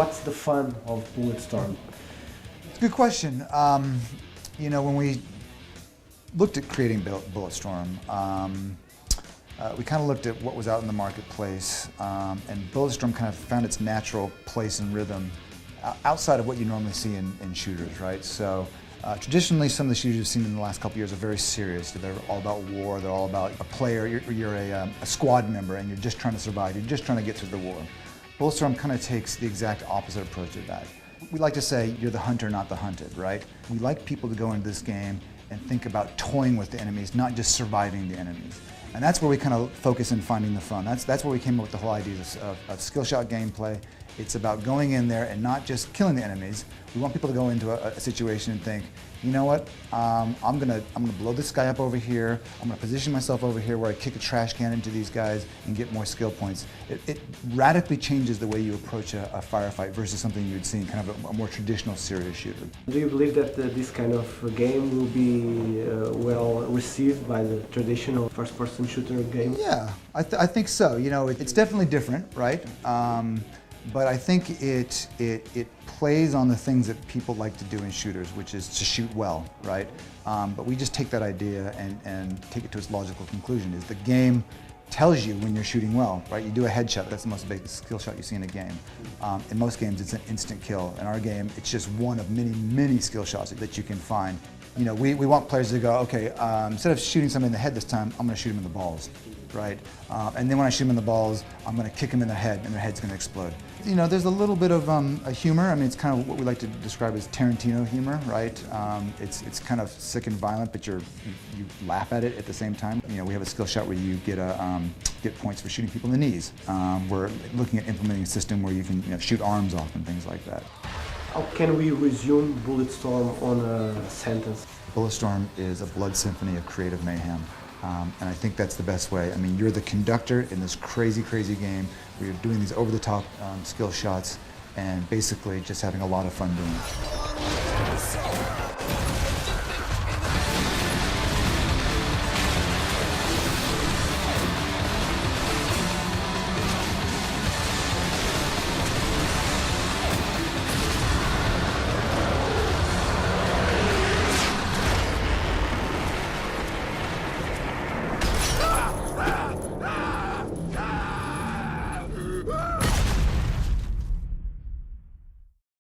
what's the fun of Bulletstorm? It's a good question. When we looked at creating Bulletstorm, we kind of looked at what was out in the marketplace, and Bulletstorm kind of found its natural place and rhythm outside of what you normally see in shooters, right? So traditionally, some of the shooters you've seen in the last couple of years are very serious. They're all about war. They're all about a player. You're a squad member, and you're just trying to survive. You're just trying to get through the war. Bulletstorm kind of takes the exact opposite approach to that. We like to say you're the hunter, not the hunted, right? We like people to go into this game and think about toying with the enemies, not just surviving the enemies. And that's where we kind of focus in finding the fun. That's where we came up with the whole idea of skill shot gameplay. It's about going in there and not just killing the enemies. We want people to go into a situation and think, you know what, I'm gonna blow this guy up over here. I'm gonna position myself over here where I kick a trash can into these guys and get more skill points. It radically changes the way you approach a firefight versus something you would see in kind of a more traditional serious shooter. Do you believe that this kind of game will be well received by the traditional first-person shooter game? Yeah, I think so. You know, it's definitely different, right? But I think it plays on the things that people like to do in shooters, which is to shoot well, right? But we just take that idea and take it to its logical conclusion. Is the game tells you when you're shooting well, right? You do a headshot, that's the most basic skill shot you see in a game. In most games, it's an instant kill. In our game, it's just one of many, many skill shots that you can find. You know, we want players to go, okay, instead of shooting somebody in the head this time, I'm gonna shoot him in the balls, right? And then when I shoot him in the balls, I'm gonna kick him in the head and their head's gonna explode. You know, there's a little bit of a humor. I mean, it's kind of what we like to describe as Tarantino humor, right? It's kind of sick and violent, but you laugh at it at the same time. You know, we have a skill shot where you get points for shooting people in the knees. We're looking at implementing a system where you can shoot arms off and things like that. How can we resume Bulletstorm on a sentence? Bulletstorm is a blood symphony of creative mayhem. And I think that's the best way. I mean, you're the conductor in this crazy, crazy game where you're doing these over-the-top skill shots and basically just having a lot of fun doing it.